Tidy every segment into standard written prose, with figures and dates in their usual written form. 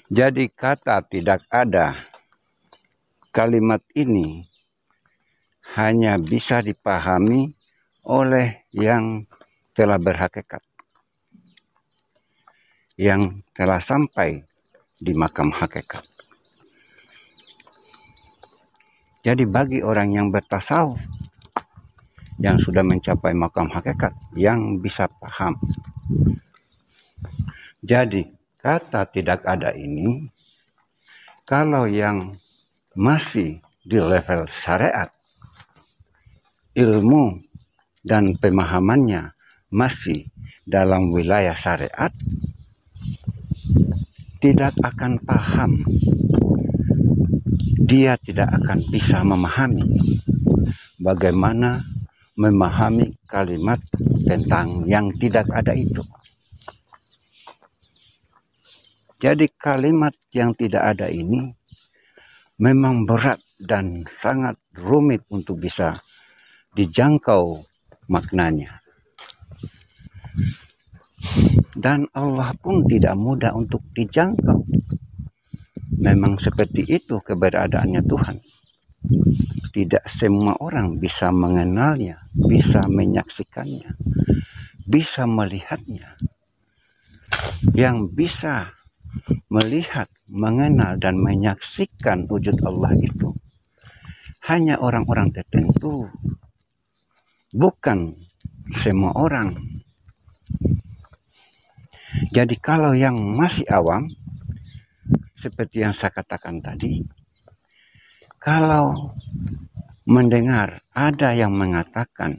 Jadi kata tidak ada, kalimat ini hanya bisa dipahami oleh yang telah berhakikat, yang telah sampai di makam hakikat. Jadi bagi orang yang bertasawuf, yang sudah mencapai makam hakikat, yang bisa paham. Jadi kata tidak ada ini, kalau yang masih di level syariat, ilmu dan pemahamannya masih dalam wilayah syariat, tidak akan paham. Dia tidak akan bisa memahami bagaimana memahami kalimat tentang yang tidak ada itu. Jadi kalimat yang tidak ada ini memang berat dan sangat rumit untuk bisa dijangkau maknanya. Dan Allah pun tidak mudah untuk dijangkau. Memang seperti itu keberadaannya Tuhan. Tidak semua orang bisa mengenalnya, bisa menyaksikannya, bisa melihatnya. Yang bisa melihat, mengenal, dan menyaksikan wujud Allah itu hanya orang-orang tertentu, bukan semua orang. Jadi kalau yang masih awam, seperti yang saya katakan tadi, kalau mendengar ada yang mengatakan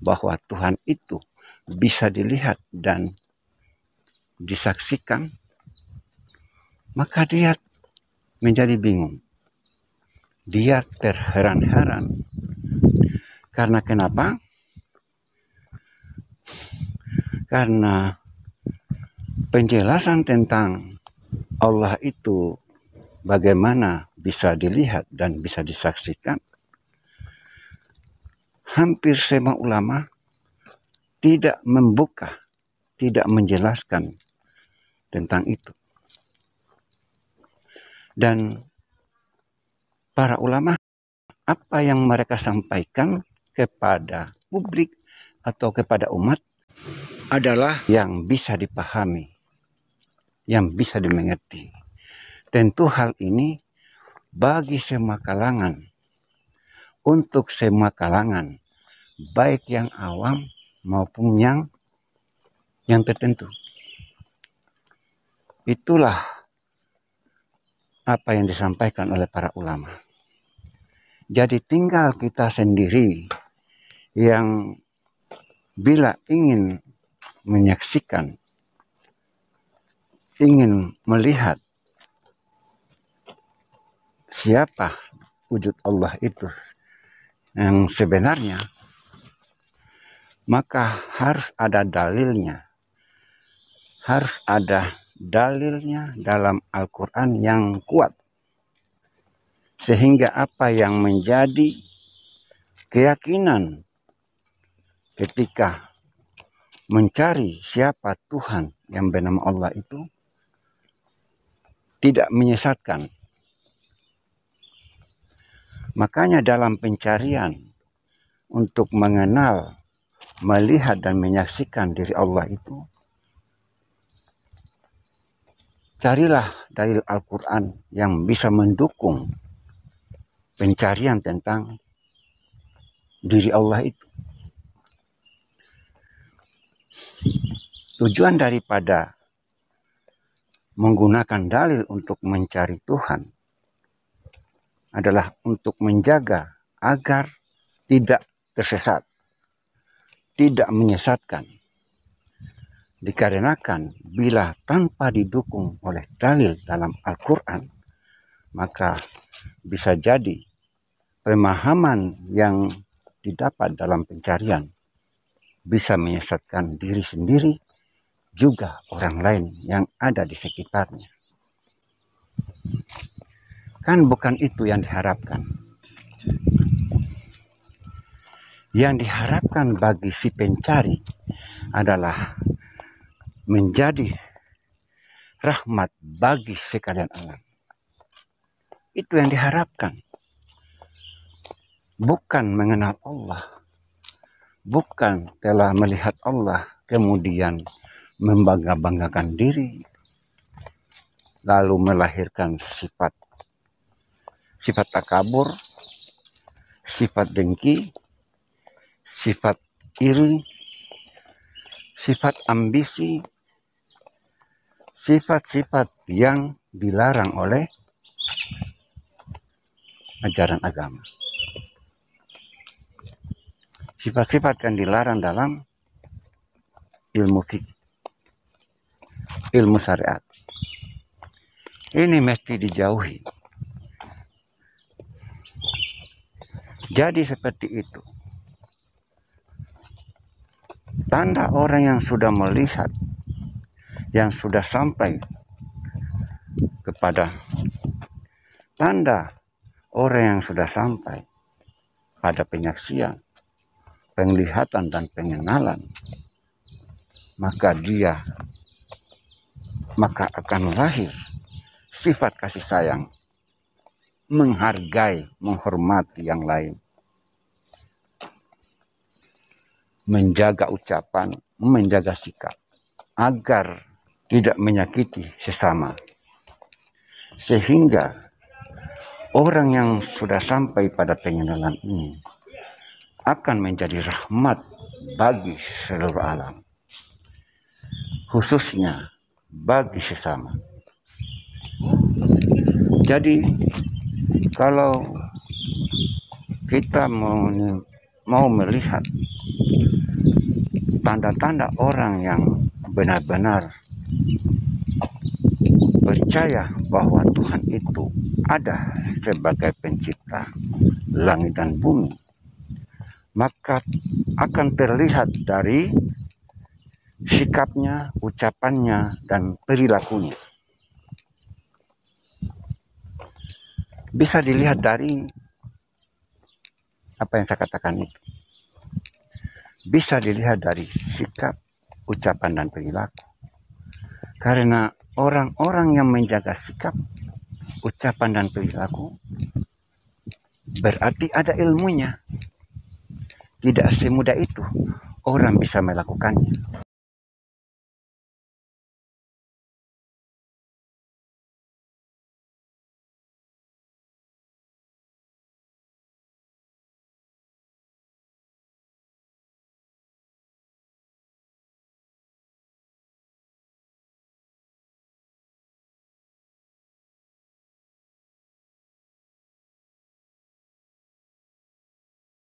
bahwa Tuhan itu bisa dilihat dan disaksikan, maka dia menjadi bingung. Dia terheran-heran. Karena kenapa? Karena penjelasan tentang Allah itu bagaimana bisa dilihat dan bisa disaksikan, hampir semua ulama tidak membuka, tidak menjelaskan tentang itu. Dan para ulama, apa yang mereka sampaikan kepada publik atau kepada umat adalah yang bisa dipahami, yang bisa dimengerti. Tentu hal ini bagi semua kalangan, untuk semua kalangan, baik yang awam maupun yang tertentu. Itulah apa yang disampaikan oleh para ulama. Jadi tinggal kita sendiri yang bila ingin menyaksikan, ingin melihat siapa wujud Allah itu yang sebenarnya, maka harus ada dalilnya. Harus ada dalilnya dalam Al-Quran yang kuat. Sehingga apa yang menjadi keyakinan ketika mencari siapa Tuhan yang bernama Allah itu tidak menyesatkan. Makanya dalam pencarian untuk mengenal, melihat dan menyaksikan diri Allah itu, carilah dalil Al-Quran yang bisa mendukung pencarian tentang diri Allah itu. Tujuan daripada menggunakan dalil untuk mencari Tuhan adalah untuk menjaga agar tidak tersesat, tidak menyesatkan. Dikarenakan bila tanpa didukung oleh dalil dalam Al-Quran, maka bisa jadi pemahaman yang didapat dalam pencarian bisa menyesatkan diri sendiri, juga orang lain yang ada di sekitarnya. Kan bukan itu yang diharapkan. Yang diharapkan bagi si pencari adalah menjadi rahmat bagi sekalian alam. Itu yang diharapkan. Bukan mengenal Allah. Bukan telah melihat Allah kemudian membangga-banggakan diri. Lalu melahirkan sifat takabur, sifat dengki, sifat iri, sifat ambisi, sifat-sifat yang dilarang oleh ajaran agama. Sifat-sifat yang dilarang dalam ilmu fikih, ilmu syariat. Ini mesti dijauhi. Jadi seperti itu. Tanda orang yang sudah melihat, yang sudah sampai kepada tanda orang yang sudah sampai pada penyaksian, penglihatan dan pengenalan, maka akan lahir sifat kasih sayang, menghargai, menghormati yang lain, menjaga ucapan, menjaga sikap, agar tidak menyakiti sesama. Sehingga orang yang sudah sampai pada pengenalan ini akan menjadi rahmat bagi seluruh alam, khususnya bagi sesama. Jadi kalau kita mau melihat tanda-tanda orang yang benar-benar percaya bahwa Tuhan itu ada sebagai pencipta langit dan bumi, maka akan terlihat dari sikapnya, ucapannya, dan perilakunya. Bisa dilihat dari apa yang saya katakan itu. Bisa dilihat dari sikap, ucapan, dan perilaku. Karena orang-orang yang menjaga sikap, ucapan, dan perilaku berarti ada ilmunya. Tidak semudah itu orang bisa melakukannya.